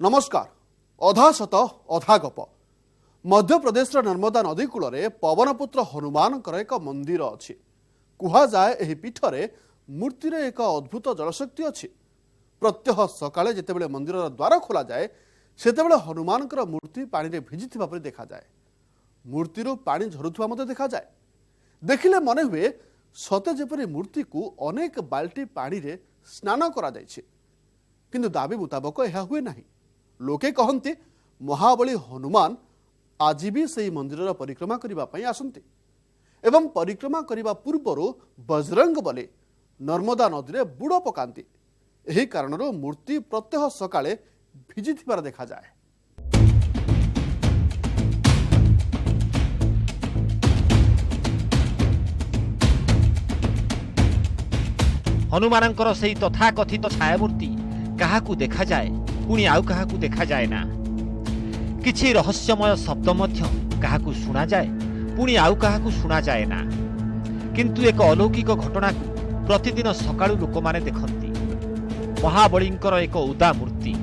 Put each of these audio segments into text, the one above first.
नमस्कार। अधा सत अधा गप। मध्य प्रदेश नर्मदा नदी कूल पवनपुत्र हनुमान एक मंदिर अच्छी कहुए यह पीठरे मूर्तिर एक अद्भुत जलशक्ति अच्छी। प्रत्यह सकाळे जितेबाला मंदिर द्वार खोल जाए सेतेबाला हनुमान मूर्ति पानी में भिजी देखा जाए। मूर्ति पानी झरुवा देखा जाए। देखिले मन हुए सते जेपरी मूर्ति को अनेक बाल्टी पानी रे स्नान करा जायछि, किंतु दाबी मुताबक यह हुए नहीं। लोके कहते महाबली हनुमान आज भी से मंदिर परिक्रमा करने आसंती एवं परिक्रमा करने पूर्व बजरंग बली नर्मदा नदी में बुड़ पकाती। यही कारण मूर्ति प्रत्यह सकाळे भिजी देखा जाए। हनुमानंकर सही तथाकथित छायामूर्ति काहाकू देखा जाए पुणी आउ काहाकू देखा जाए ना। किछि रहस्यमय शब्द मध्य काहाकू सुना जाए पुणी आउ काहाकू सुना जाए ना। किंतु एक अलौकिक घटना को प्रतिदिन सकाळू लोक माने देखंती। महाबलींकर एक उदा मूर्ति।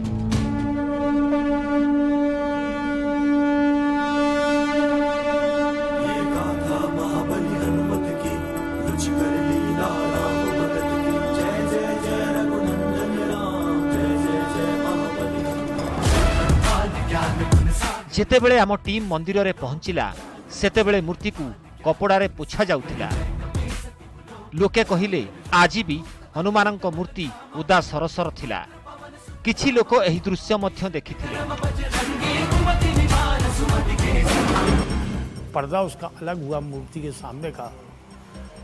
जेतेबेले आम टीम मंदिर रे पहुंचिला सेतेबेले मूर्ति को कपड़ा रे पोछा जाउथिला। लोके कहिले आज भी हनुमानंक मूर्ति उदा सरसर थिला। किछि लोक एही दृश्य मध्य देखिथिले। पर्दा उसका अलग हुआ मूर्ति के सामने का,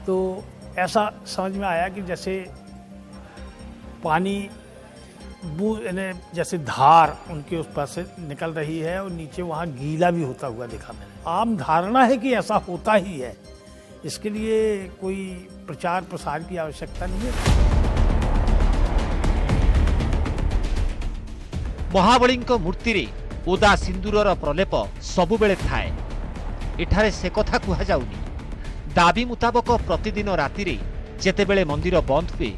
तो ऐसा समझ में आया कि जैसे पानी जैसे धार उनके उस पास से निकल रही है और नीचे वहाँ गीला भी होता हुआ देखा मैंने। आम धारणा है कि ऐसा होता ही है, इसके लिए कोई प्रचार प्रसार की आवश्यकता नहीं है। महाबलींक मूर्ति रे ओदा सिंदूरर प्रलेप सबुबेले थाए। एठारे से कथा कुहा जाउनी। दाबी मुताबक प्रतिदिन राति रे जेतेबेले मंदिर बंद हुए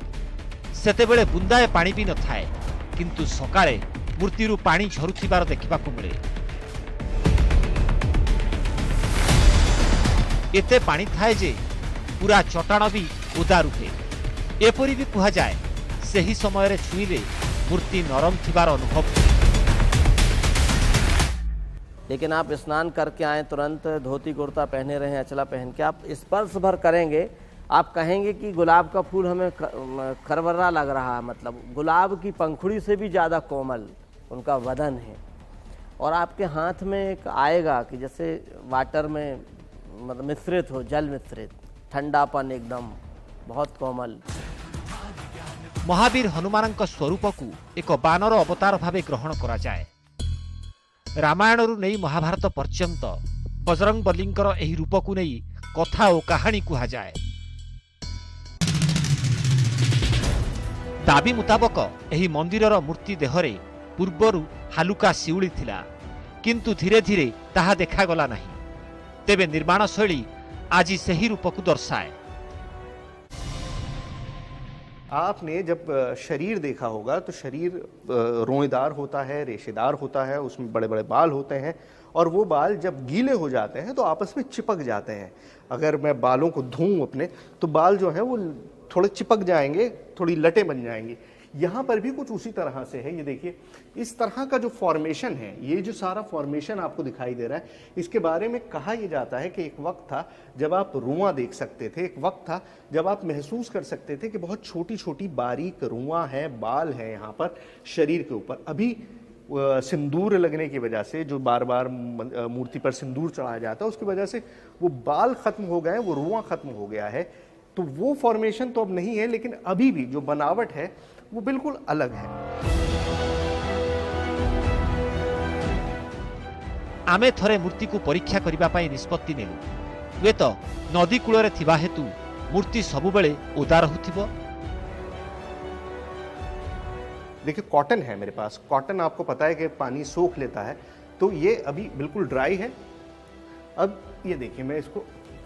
सेतेबेले बुंदाए पानी भी न थाए, किंतु सकाळे मूर्ति पानी झरुथिबार देखिबाकू मिले। एते पानी थाए जे पूरा चट्टाण भी ओदा रुहे। एपरि भी कुहा जाए सही समय रे छुईले मूर्ति नरम थिबार अनुभव। लेकिन आप स्नान करके आए, तुरंत धोती कुर्ता पहने रहे, अचला पहन के आप स्पर्श भर करेंगे, आप कहेंगे कि गुलाब का फूल हमें खरवरा लग रहा है। मतलब गुलाब की पंखुड़ी से भी ज़्यादा कोमल उनका बदन है। और आपके हाथ में एक आएगा कि जैसे वाटर में मतलब मिश्रित हो, जल मिश्रित, ठंडापन एकदम बहुत कोमल। महावीर हनुमानंक स्वरूप को एक बानर अवतार भावे ग्रहण करा जाए। रामायण नहीं महाभारत पर्यंत बजरंग बलींकर एही रूप को नहीं कथा और कहानी कुहा जाए। दाबी मुताबक एही मंदिरर मूर्ति देहरे पूर्वरु हालुका शिउली थिला, किंतु धीरे धीरे ताहा देखागला नहीं। तेबे निर्माण शैली आज सही रूप को दर्शाए। आपने जब शरीर देखा होगा तो शरीर रोएदार होता है, रेशेदार होता है, उसमें बड़े बड़े बाल होते हैं और वो बाल जब गीले हो जाते हैं तो आपस में चिपक जाते हैं। अगर मैं बालों को धोऊं अपने तो बाल जो है वो थोड़े चिपक जाएंगे, थोड़ी लटें बन जाएंगी। यहाँ पर भी कुछ उसी तरह से है। ये देखिए इस तरह का जो फॉर्मेशन है, ये जो सारा फॉर्मेशन आपको दिखाई दे रहा है, इसके बारे में कहा यह जाता है कि एक वक्त था जब आप रुआं देख सकते थे, एक वक्त था जब आप महसूस कर सकते थे कि बहुत छोटी छोटी बारीक रुआं है, बाल है यहाँ पर शरीर के ऊपर। अभी सिंदूर लगने की वजह से, जो बार बार मूर्ति पर सिंदूर चढ़ाया जाता है, उसकी वजह से वो बाल खत्म हो गए, वो रुआं खत्म हो गया है। तो वो फॉर्मेशन तो अब नहीं है, लेकिन अभी भी जो बनावट है वो बिल्कुल अलग है। आमे थरे मूर्ति को परीक्षा करिबा पाई निष्पत्ति नेलु। वे तो नदी कूल रे थिबा हेतु मूर्ति सबुबेले ओदा रहुथिबो। देखिए कॉटन है मेरे पास। कॉटन आपको पता है कि पानी सोख लेता है, तो ये अभी बिल्कुल ड्राई है। अब ये देखिए मैं इसको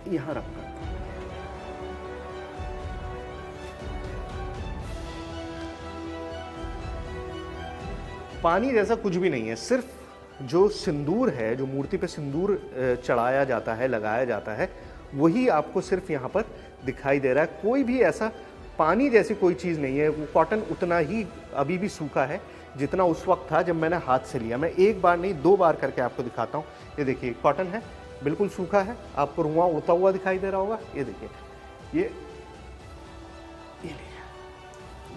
यहाँ रख करता हूँ। पानी जैसा कुछ भी नहीं है, सिर्फ जो सिंदूर है, जो मूर्ति पे सिंदूर चढ़ाया जाता है, लगाया जाता है, वही आपको सिर्फ यहाँ पर दिखाई दे रहा है। कोई भी ऐसा पानी जैसी कोई चीज़ नहीं है। वो कॉटन उतना ही अभी भी सूखा है जितना उस वक्त था जब मैंने हाथ से लिया। मैं एक बार नहीं 2 बार करके आपको दिखाता हूँ। ये देखिए कॉटन है, बिल्कुल सूखा है, आपको रुआं उड़ता हुआ दिखाई दे रहा होगा। ये देखिए,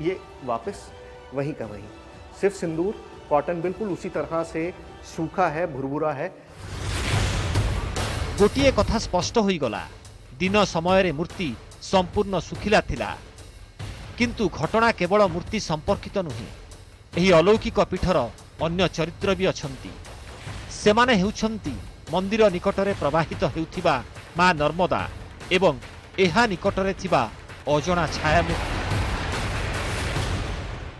ये वापस वहीं का वहीं, सिर्फ सिंदूर, कॉटन बिल्कुल उसी तरह से सूखा है, भुरभुरा है। गोटे कथा स्पष्ट हो गला, दिन समय मूर्ति संपूर्ण सुखिला थिला, किंतु घटना केवल मूर्ति संपर्कित नुहे। एही अलौकिक पीठर अन्य चरित्र भी अछंती। सेमाने हेउछंती मंदिर निकटरे प्रवाहित हेउथिबा मां नर्मदा एवं एहा निकटरे थिबा अजଣା छायामूर्ति।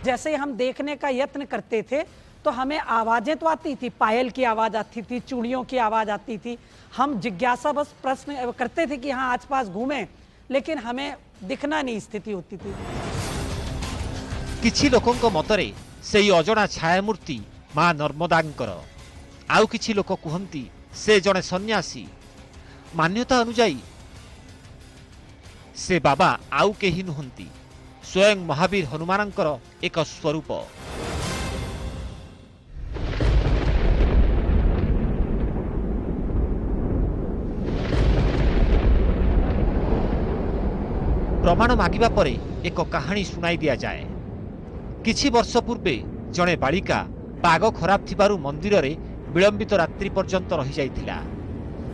जैसे हम देखने का यत्न करते थे तो हमें आवाजें तो आती थी, पायल की आवाज आती थी, चूड़ियों की आवाज आती थी। हम जिज्ञासा बस प्रश्न करते थे कि हाँ आसपास घूमें, लेकिन हमें दिखना नहीं स्थिति होती थी। किछि लोकंक मतरे सेई अजଣା छायामूर्ति मां नर्मदांकर, आउ किछि लोक कुहंती से जणे सन्यासी। मान्यता अनुजाई से बाबा आउ केही नुहंती, स्वयं महावीर हनुमानंकर एक स्वरूप। प्रमाण मागिबा परे एक कहानी सुनाई दिया जाए। किछि वर्ष पूर्वे जणे बालिका पाग खराब थिबारु मंदिर रे विलंबित रात्रि पर्यंत रही जाइथिला।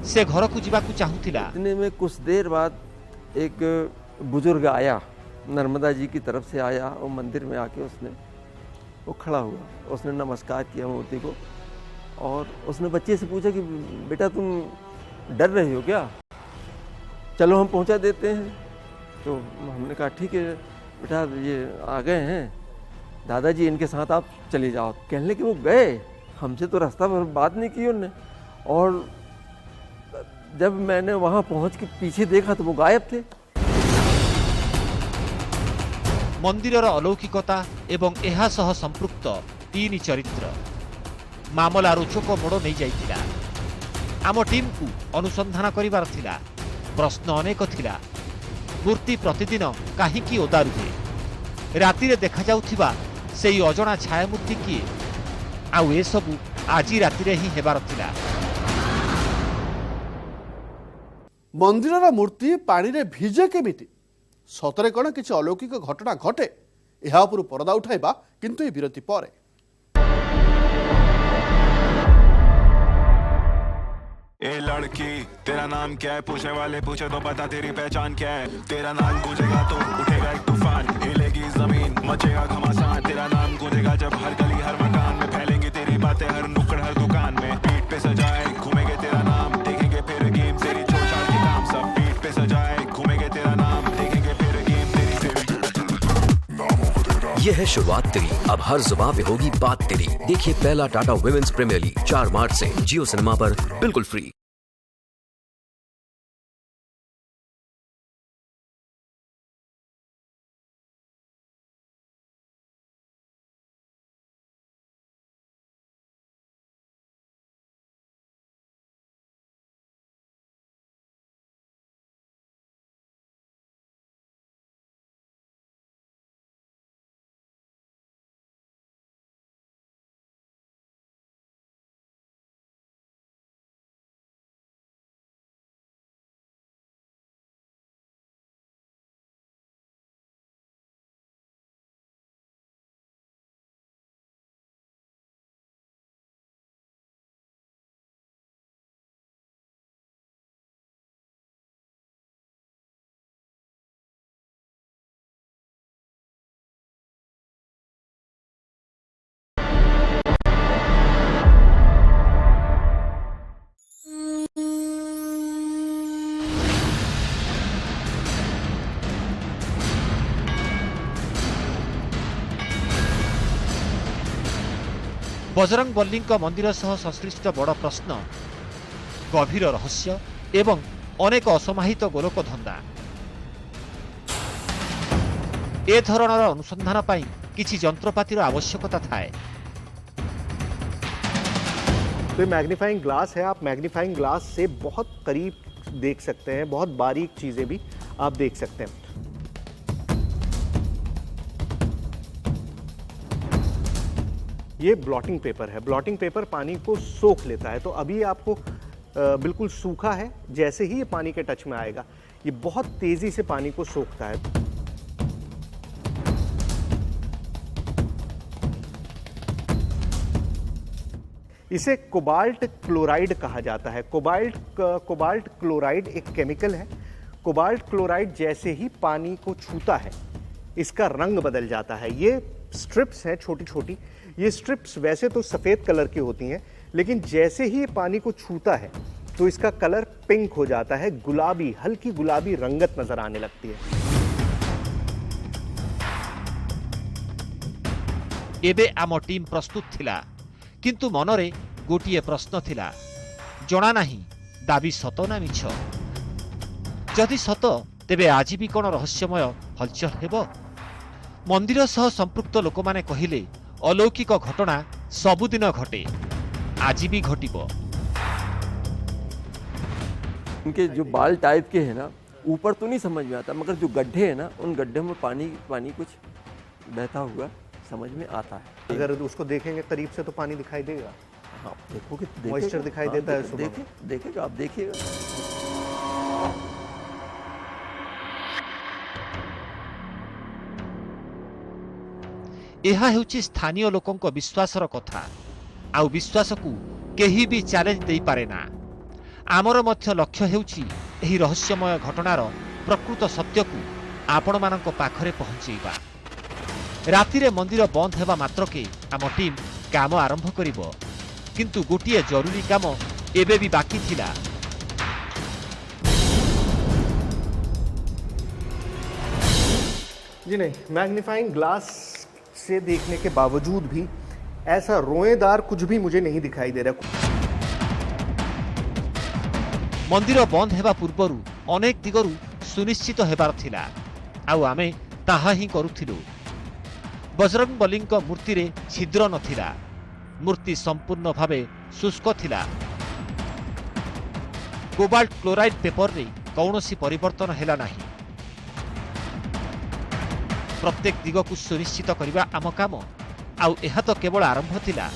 से घर को जीवाकू चाहूथिला। इतने में कुछ देर बाद एक बुजुर्ग आया, नर्मदा जी की तरफ से आया और मंदिर में आके वो खड़ा हुआ, उसने नमस्कार किया मूर्ति को और उसने बच्चे से पूछा कि बेटा तुम डर रही हो क्या, चलो हम पहुंचा देते हैं। तो हमने कहा ठीक है बेटा, ये आ गए हैं दादाजी, इनके साथ आप चले जाओ। कहने लगे वो गए, हमसे तो रास्ता भर बात नहीं की उन्होंने। और जब मैंने वहां पहुंच के पीछे देखा तो वो गायब थे। मंदिरर अलौकिकता एवं एहा सह संपृक्त 3 चरित्र मामला रोचक मोड़ नहीं जाइथिला। आम टीम को अनुसंधान करिवार थिला। प्रश्न अनेक थिला। मूर्ति प्रतिदिन काहींकी ओदा रुहे, राति रे देखा जाउथिबा सेई अजଣା छायामूर्ति किए, आउ ए सबु आजी राति रे ही हेबार थिला। मंदिरर मूर्ति पानी रे भिजे केमिति? सतरे कण किछि अलौकिक घटना घटे? एहा उपरु परदा उठाइबा किंतु ए विरति परे। ए लड़की तेरा नाम क्या है, पूछने वाले पूछे तो बता तेरी पहचान क्या है। तेरा नाम गूंजेगा तो उठेगा एक तूफान, हिलेगी जमीन मचेगा घमासान। तेरा नाम गूंजेगा जब हर गली हर मकान में फैलेंगी तेरी बातें, हर नुक्कड़ हर दुकान में। पीठ पे सजाए घूमेंगे तेरा नाम, देखेंगे फिर गेम तेरी छोड़ छाड़ के काम। सब पीठ पे सजाए घूमेंगे तेरा नाम, देखेंगे फिर गेम तेरी। यह है शुरुआत तेरी, अब हर जुबान पे होगी बात तेरी। देखिए पहला टाटा वुमेन्स प्रीमियर लीग 4 मार्च से जियो सिनेमा पर बिल्कुल फ्री। बजरंग बल्ली मंदिर सह संश्लिष्ट बड़ प्रश्न, गभीर रहस्य एवं अनेक असमाहित गोलोक धंदा। ए धरणर अनुसंधान पाई किछि जंत्रपातिर आवश्यकता थाए। तो ये मैग्नीफाइंग ग्लास है, आप मैग्नीफाइंग ग्लास से बहुत करीब देख सकते हैं, बहुत बारीक चीज़ें भी आप देख सकते हैं। ये ब्लॉटिंग पेपर है। ब्लॉटिंग पेपर पानी को सोख लेता है, तो अभी आपको बिल्कुल सूखा है, जैसे ही ये पानी के टच में आएगा ये बहुत तेजी से पानी को सोखता है। इसे कोबाल्ट क्लोराइड कहा जाता है। कोबाल्ट क्लोराइड एक केमिकल है। कोबाल्ट क्लोराइड जैसे ही पानी को छूता है इसका रंग बदल जाता है। ये स्ट्रिप्स हैं छोटी छोटी, ये स्ट्रिप्स वैसे तो सफ़ेद कलर की होती हैं, लेकिन जैसे ही पानी को छूता है तो इसका कलर पिंक हो जाता है, गुलाबी, हल्की गुलाबी रंगत नजर आने लगती है। एबे आम टीम प्रस्तुत थिला, किंतु मनरे गोटिए प्रश्न थिला, जना नाही दाबी सत ना मिछ। जदि सत तेबे आज भी कोन रहस्यमय हलचल हेबो? मंदिर सह संपृक्त लोक माने कहिले अलौकिक घटना सबुदिन घटे, आज भी घटिबो। उनके जो बाल टाइप के हैं ना, ऊपर तो नहीं समझ में आता, मगर जो गड्ढे हैं ना, उन गड्ढे में पानी कुछ बहता हुआ समझ में आता है। अगर उसको देखेंगे करीब से तो पानी दिखाई देगा। हाँ, देखोगे मॉइस्चर दिखाई देता है सुबह में। देखेगा, आप देखिएगा। यह हेउछि स्थानीय लोकंक विश्वासर कथा, आउ विश्वास को केही भी चैलेंज दे पारे ना। आमर मध्य लक्ष्य हेउछि एही रहस्यमय घटनार प्रकृत सत्य को आपण मानक पाखरे पहुंचेबा। रातिरे मंदिर बंद हेबा मात्रके आम टीम काम आरंभ करिबो, किंतु गोटिए जरूरी काम एबे भी बाकी थिला। जी नहीं, मैग्नीफाइंग ग्लास से देखने के बावजूद भी ऐसा रोएदार कुछ भी मुझे नहीं दिखाई दे रहा। मंदिर बंद हेबा पूर्वरु अनेक दिगरु सुनिश्चित हेबार थिला, आउ आमे ताहा ही करुथिलु। बजरंग बलींक मूर्ति रे छिद्र नथिला, मूर्ति संपूर्ण भावे शुष्क थिला। कोबाल्ट क्लोराइड पेपर रे कौनसी परिवर्तन हेला नाही। प्रत्येक दिग को सुनिश्चित करबा आम काम, आउ एहा तो केवल आरंभ थिला।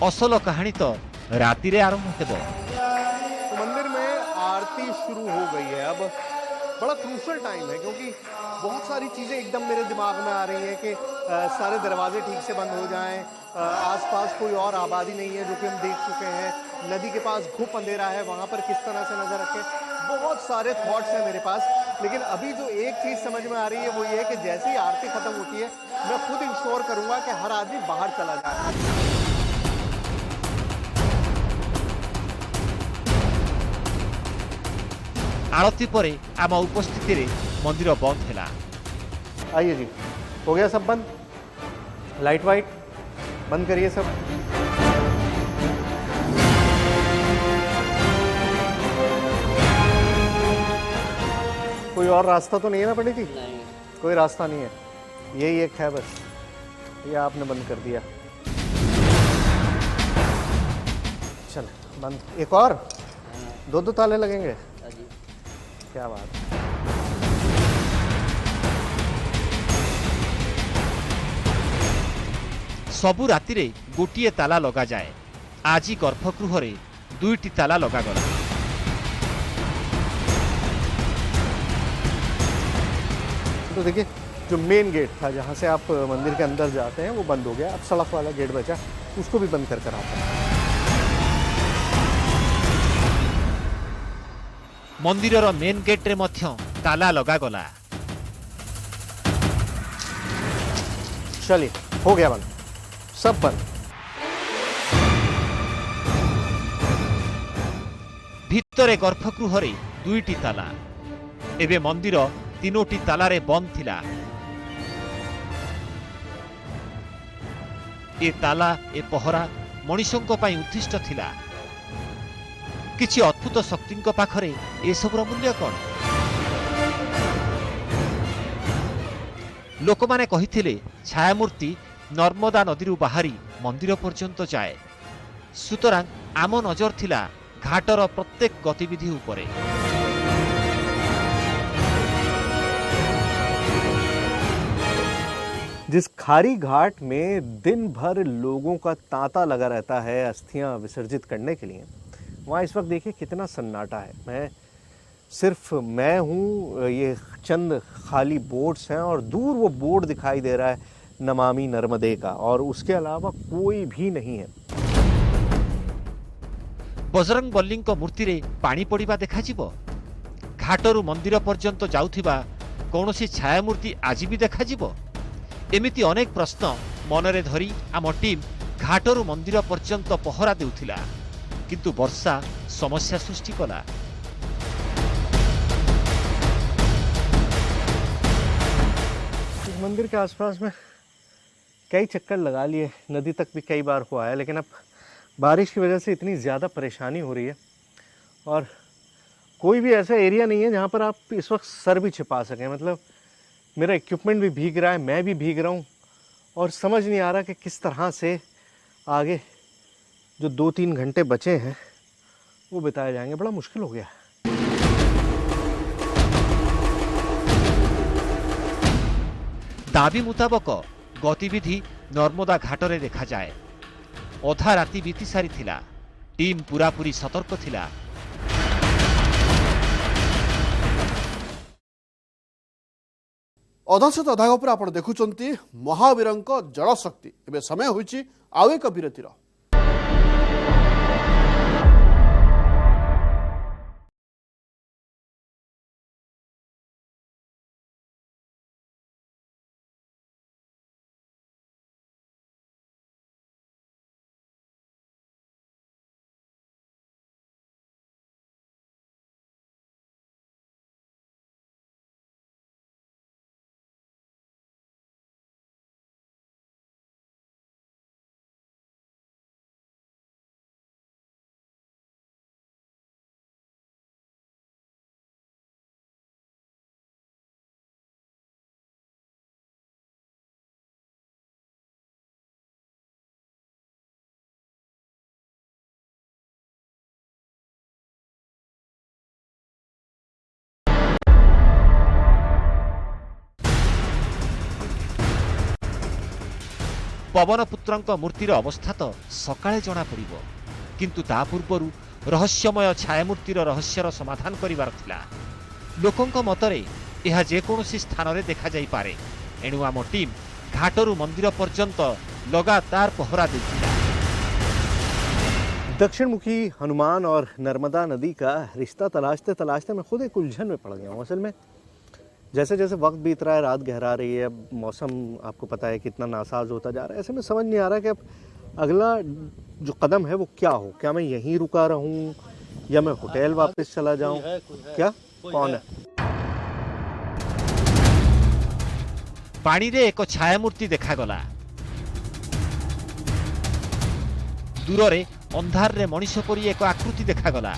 असल कहानी तो राति रे आरंभ हेबो। मंदिर में आरती शुरू हो गई है। अब बड़ा क्रूशल टाइम है, क्योंकि बहुत सारी चीज़ें एकदम मेरे दिमाग में आ रही हैं कि सारे दरवाजे ठीक से बंद हो जाएं, आसपास कोई और आबादी नहीं है जो कि हम देख चुके हैं, नदी के पास घुप अंधेरा है, वहाँ पर किस तरह से नज़र रखें। बहुत सारे थॉट्स हैं मेरे पास, लेकिन अभी जो एक चीज़ समझ में आ रही है वो ये है कि जैसे ही आरती खत्म होती है मैं खुद इंश्योर करूँगा कि हर आदमी बाहर चला जाए। आरती परे आम उपस्थिति रे मंदिर बंद हेला। आइए जी, हो गया सब बंद। लाइट वाइट बंद करिए सब। कोई और रास्ता तो नहीं है ना पंडित जी? नहीं, कोई रास्ता नहीं है, यही एक है बस, ये आपने बंद कर दिया। चल बंद। एक और दो ताले लगेंगे। क्या बात है। सबु राति रे गोटिए ताला लगा जाए, आज गर्भगृह रे दुईटी ताला लगा गला। तो देखिए, जो मेन गेट था जहाँ से आप मंदिर के अंदर जाते हैं वो बंद हो गया। अब सड़क वाला गेट बचा, उसको भी बंद कर आता है। मंदिरर मेन गेट रे मध्य ताला लगा गला। चलिए, हो गया बंद, सब बंद। भितरे गर्भगृह रे दुईटी ताला, एबे मंदिर तीनोटी ताला रे बंद थिला। ए ताला ए पहरा मनीषों पाई उद्दिष्ट थिला। किछि अद्भुत शक्तिंक पाखरे ए सबुर मूल्य कौन? लोक माने कहिथिले छायामूर्ति नर्मदा नदीरू बाहरी मंदिर पर्यंत जाए, सुतरां आम नजर थिला घाटर प्रत्येक गतिविधि उपरे। जिस खारी घाट में दिन भर लोगों का तांता लगा रहता है अस्थियां विसर्जित करने के लिए, वहाँ इस वक्त देखिए कितना सन्नाटा है। मैं हूँ, ये चंद खाली बोट्स हैं और दूर वो बोर्ड दिखाई दे रहा है नमामि नर्मदे का, और उसके अलावा कोई भी नहीं है। बजरंग बल्ली मूर्ति रे पानी पड़िबा देखाजिबो? घाटरू मंदिर पर्यंत जाउथिबा कौनसी छाया मूर्ति आज भी देखाजिबो? एमिति अनेक प्रश्न मनरे धरी आम टीम घाटरू मंदिर पर्यंत पहरा देउथिला, किंतु वर्षा समस्या सृष्टि कला। मंदिर के आसपास में कई चक्कर लगा लिए, नदी तक भी कई बार हुआ है, लेकिन अब बारिश की वजह से इतनी ज़्यादा परेशानी हो रही है और कोई भी ऐसा एरिया नहीं है जहाँ पर आप इस वक्त सर भी छिपा सकें। मतलब मेरा इक्विपमेंट भी भीग रहा है, मैं भी भीग रहा हूँ और समझ नहीं आ रहा कि किस तरह से आगे जो 2-3 घंटे बचे हैं वो बिताए जाएंगे। बड़ा मुश्किल हो गया है। दाबी मुताबक गतिविधि नर्मदा घाटरे देखा जाए। अधा राति बीती सारी थिला, टीम पूरापूरी सतर्क थिला। अधशत अधा पर आप देखुंत महावीर जलशक्ति। एवं समय होइछि आउ एक विरतिर। पवनपुत्र मूर्तिर अवस्था तो सकाळे जना पड़िबो, किंतु ता पूर्वरु रहस्यमय छायामूर्तिर रहस्यर समाधान करिवार थिला। लोकंक मतरे यह जेकोसी स्थान रे देखा जाई पारे, एणु आम टीम घाटरू मंदिर पर्यंत लगातार पहरा देथिला। दक्षिणमुखी हनुमान और नर्मदा नदी का रिश्ता तलाशते तलाशते मैं खुद एक उलझन में पड़ गया हूँ। असल में जैसे जैसे वक्त बीत रहा है, रात गहरा रही है, मौसम आपको पता है कितना नासाज होता जा रहा है, ऐसे में समझ नहीं आ रहा कि अब अगला जो कदम है वो क्या हो। क्या मैं यहीं रुका रहूं या मैं होटल वापस चला जाऊं? क्या कौन है? पानी रे एक छायामूर्ति देखागला। दूर रे अंधार रे मनीष परी एक आकृति देखागला।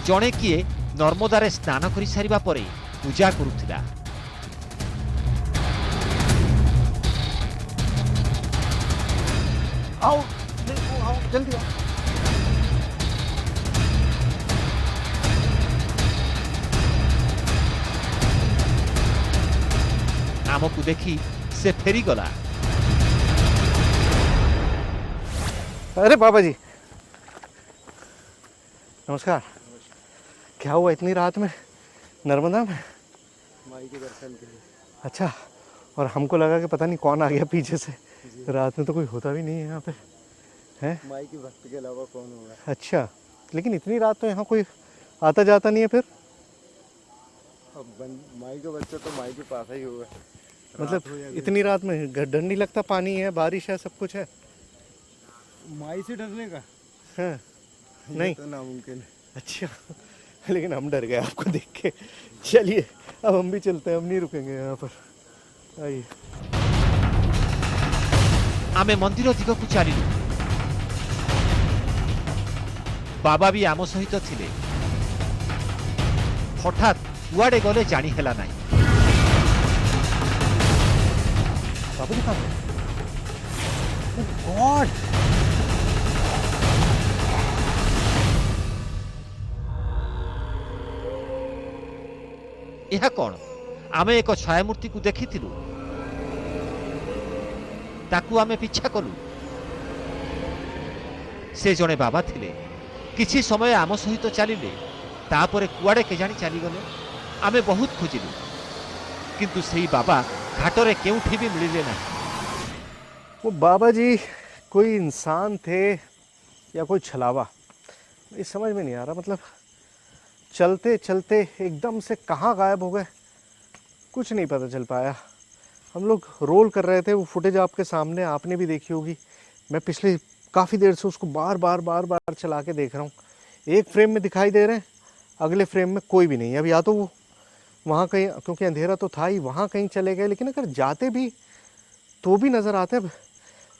जणे किए नर्मदारे स्नान करि सारिबा परे पूजा करुथिला। आओ जल्दी आओ। आमको देखी से फेरी गला। अरे बाबा जी नमस्कार। क्या हुआ इतनी रात में नर्मदा में? माई के दर्शन के लिए। अच्छा, और हमको लगा कि पता नहीं कौन आ गया पीछे से। रात में तो कोई होता भी नहीं है यहाँ पे, हैं? माई की भक्त के अलावा कौन होगा? अच्छा, लेकिन इतनी रात तो यहाँ कोई आता जाता नहीं है फिर? अब माई का बच्चा तो माई के पास ही होगा। मतलब इतनी रात में डर नहीं लगता? पानी है, बारिश है, सब कुछ है। माई से डरने का? हाँ, नहीं तो नामुमकिन है। अच्छा, लेकिन हम डर गए आपको देख के। चलिए अब हम भी चलते हैं, हम नहीं रुकेंगे यहाँ पर। आइए। आमे मंदिर दिग को चलिलु। बाबा भी आम सहित थिले। हठात कुआडे गले जानी हेला नाही। बाबू जी कहाँ? ଏହା କ'ଣ ଆମେ ଏକ ଛାୟାମୂର୍ତ୍ତିକୁ ଦେଖିଥିଲୁ, ତାକୁ ଆମେ ପିଛା କଲୁ। ସେ ଜଣେ ବାବା ଥିଲେ, କିଛି ସମୟ ଆମ ସହିତ ଚାଲିଲେ, ତାପରେ କୁଆଡ଼େ କେଜାଣି ଚାଲିଗଲେ। ଆମେ ବହୁତ ଖୋଜିଲୁ, କିନ୍ତୁ ସେହି ବାବା ଘାଟରେ କେଉଁଠି ବି ମିଳିଲେ ନାହିଁ। वो बाबा जी कोई इंसान थे या कोई छलावा, ये समझ में नहीं आ रहा। मतलब चलते चलते एकदम से कहाँ गायब हो गए, कुछ नहीं पता चल पाया। हम लोग रोल कर रहे थे, वो फुटेज आपके सामने, आपने भी देखी होगी। मैं पिछले काफ़ी देर से उसको बार बार चला के देख रहा हूँ। एक फ्रेम में दिखाई दे रहे हैं, अगले फ्रेम में कोई भी नहीं है। अब या तो वो वहाँ कहीं, क्योंकि अंधेरा तो था ही, वहाँ कहीं चले गए, लेकिन अगर जाते भी तो भी नज़र आते। अब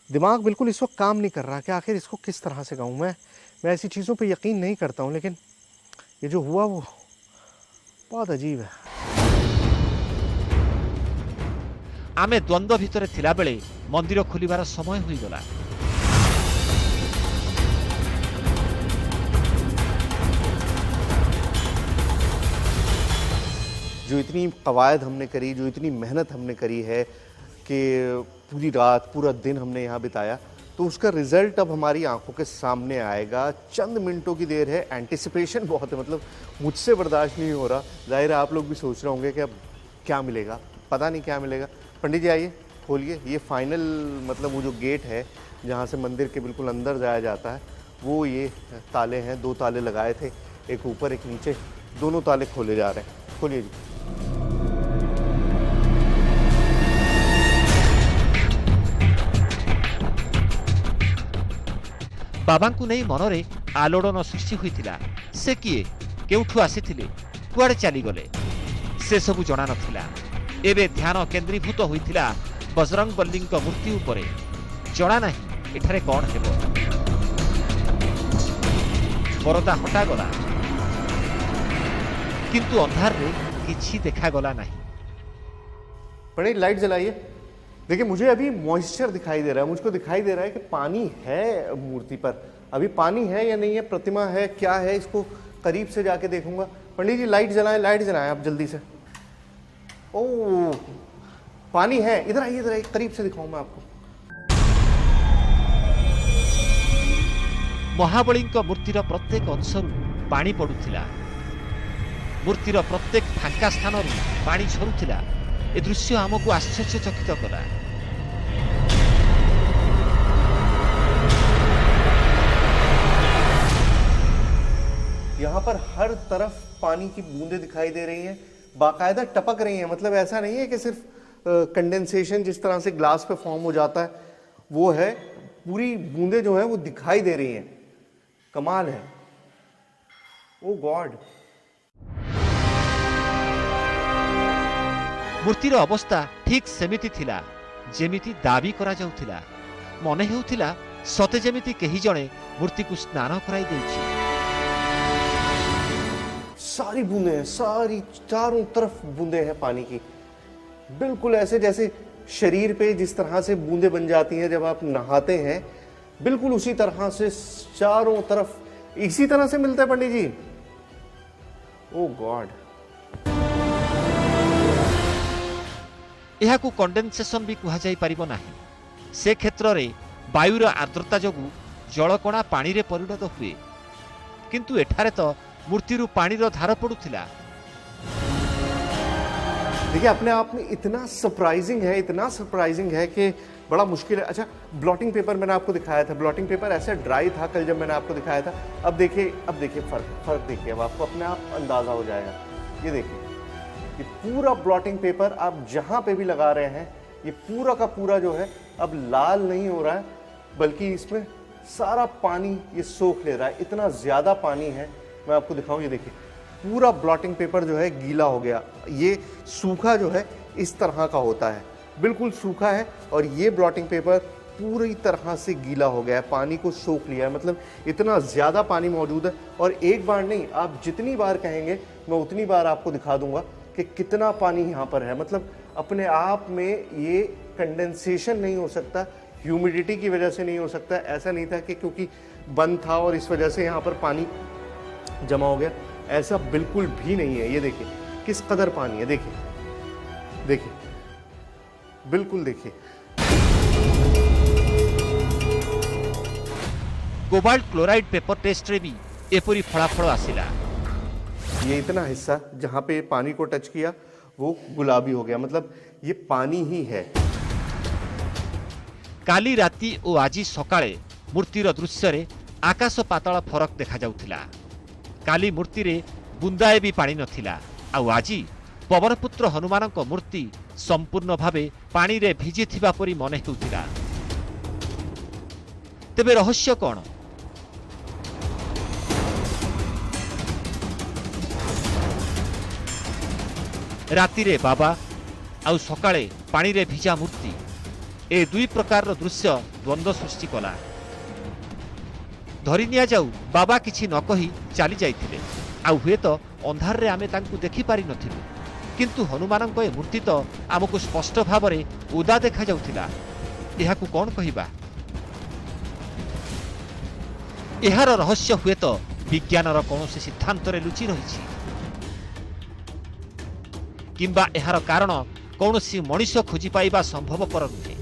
दिमाग बिल्कुल इस वक्त काम नहीं कर रहा कि आखिर इसको किस तरह से कहूँ। मैं ऐसी चीज़ों पे यकीन नहीं करता हूँ, लेकिन ये जो हुआ वो बहुत अजीब है। आमे द्वंद्व भितर थिला बेले मंदिर खोलिबार समय होईगला। जो इतनी कवायद हमने करी, जो इतनी मेहनत हमने करी है कि पूरी रात पूरा दिन हमने यहाँ बिताया, तो उसका रिजल्ट अब हमारी आंखों के सामने आएगा। चंद मिनटों की देर है, एंटिसिपेशन बहुत है, मतलब मुझसे बर्दाश्त नहीं हो रहा। जाहिर है आप लोग भी सोच रहे होंगे कि अब क्या मिलेगा, पता नहीं क्या मिलेगा। पंडित जी आइए, खोलिए। ये फाइनल मतलब वो जो गेट है जहाँ से मंदिर के बिल्कुल अंदर जाया जाता है, वो ये ताले हैं। 2 ताले लगाए थे, एक ऊपर एक नीचे, दोनों ताले खोले जा रहे हैं। खोलिए जी। बाबा को नहीं मनरे आलोड़न सृष्टि होइतिला। से किए, केउठु आसीथिले, कुआडे चली गले, से सबु जणा नथिला। एबे ध्यान केंद्रीभूत होइतिला बजरंग बल्लीक मूर्ति उपरे। जणा नहीं एठारे कौन हेबो। परदा हटा गला, किंतु अंधार रे किछि देखा गला नहीं। पंडित लाइट जलाइए। देखिए मुझे अभी मॉइस्चर दिखाई दे रहा है, मुझको दिखाई दे रहा है कि पानी है मूर्ति पर। अभी पानी है या नहीं है, प्रतिमा है, क्या है, इसको करीब से जाके देखूंगा। पंडित जी लाइट जलाएं आप जल्दी से। ओह पानी है, इधर आइए, करीब से दिखाऊं मैं आपको। महाबळीଙ୍କ मूर्तिर प्रत्येक अंशरू पानी पडुथिला। मूर्तिर प्रत्येक फांका स्थानरू पानी झरुथिला। ए दृश्य आमको आश्चर्यचकित कला। यहाँ पर हर तरफ पानी की बूंदें दिखाई दे रही हैं, बाकायदा टपक रही हैं। मतलब ऐसा नहीं है कि सिर्फ कंडेंसेशन जिस तरह से ग्लास पे फॉर्म हो जाता है वो है, पूरी बूंदें जो हैं वो दिखाई दे रही हैं। कमाल है। ओ गॉड। मूर्तिर अवस्था ठीक सेमिति थिला जेमिति दाबी करा जाउथिला। मने हेउथिला सते जेमिति केही जणे मूर्ति को स्नान कराई देउछि। सारी बूंदें हैं, सारी चारों तरफ बूंदें हैं पानी की। बिल्कुल ऐसे जैसे शरीर पे जिस तरह से बूंदें बन जाती हैं जब आप नहाते हैं, बिल्कुल उसी तरह से चारों तरफ इसी तरह से मिलता है पंडित जी। ओ गॉड। एहाकू कंडेंसेशन भी कहा जाई परिबो नाही। से क्षेत्र रे वायुर आर्द्रता जोगु जलकणा पानी रे परिणत हुए, किंतु एठारे तो मूर्तिरु पानीर धार पड़ुथिला। देखिए अपने आप में इतना सरप्राइजिंग है कि बड़ा मुश्किल है। अच्छा ब्लॉटिंग पेपर मैंने आपको दिखाया था, ब्लॉटिंग पेपर ऐसा ड्राई था कल जब मैंने आपको दिखाया था। अब देखिए फर्क देखिए, अब आपको अपने आप अंदाजा हो जाएगा। ये देखिए ये पूरा ब्लॉटिंग पेपर आप जहां पे भी लगा रहे हैं, ये पूरा का पूरा जो है अब लाल नहीं हो रहा है, बल्कि इसमें सारा पानी ये सोख ले रहा है। इतना ज्यादा पानी है, मैं आपको दिखाऊं। ये देखिए पूरा ब्लॉटिंग पेपर जो है गीला हो गया। ये सूखा जो है इस तरह का होता है, बिल्कुल सूखा है, और ये ब्लॉटिंग पेपर पूरी तरह से गीला हो गया है, पानी को सोख लिया है। मतलब इतना ज़्यादा पानी मौजूद है। और एक बार नहीं, आप जितनी बार कहेंगे मैं उतनी बार आपको दिखा दूंगा कि कितना पानी यहाँ पर है। मतलब अपने आप में ये कंडेंसेशन नहीं हो सकता, ह्यूमिडिटी की वजह से नहीं हो सकता। ऐसा नहीं था कि क्योंकि बंद था और इस वजह से यहाँ पर पानी जमा हो गया, ऐसा बिल्कुल भी नहीं है। ये देखिए किस कदर पानी है, देखिए देखिए, बिल्कुल देखिए। कोबाल्ट क्लोराइड पेपर टेस्ट रे भी एपरी फलाफल आसिला। ये इतना हिस्सा जहां पे पानी को टच किया वो गुलाबी हो गया, मतलब ये पानी ही है। काली राति और आज सकाळे मूर्तिर दृश्य रे आकाश पाताल फरक देखा जाउथिला। काली मूर्ति रे बुंदाए भी पानी नथिला, आउ आज पवनपुत्र हनुमान मूर्ति संपूर्ण भावे पानी रे भिजी थिबा परी मने हेउथिला। तेबे रहस्य कौन? राति रे बाबा आउ सकाळे पानी रे भिजा मूर्ति, ए दुई प्रकार दृश्य द्वंद्व सृष्टि कला। धरी निया जाऊ बाबा किछि न कही चली जाइथिले, आउ हुए तो अंधार रे आमे तांकु देखि पारि नथिलु, किंतु हनुमानंक ए मूर्ति तो आमको स्पष्ट भाव रे उदा देखा जाउथिला। एहाकु कोन कहिबा? एहार रहस्य हुए तो विज्ञानर कौनसी सिद्धांत रे लुचि रहिछि, किंबा एहार कारण कौनसी मनुष्य खोजी पाइबा संभवपर नुहे।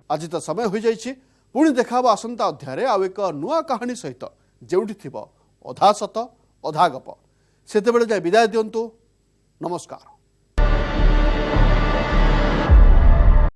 आज तो समय हो जाइछि, पुणी देखाबो आसंता अध्याय आउ एक नुआ कहानी सहित, जेउठी थिबो अधा सत अधा गप। सेतेबेले जाय विदाय दियंतु। नमस्कार।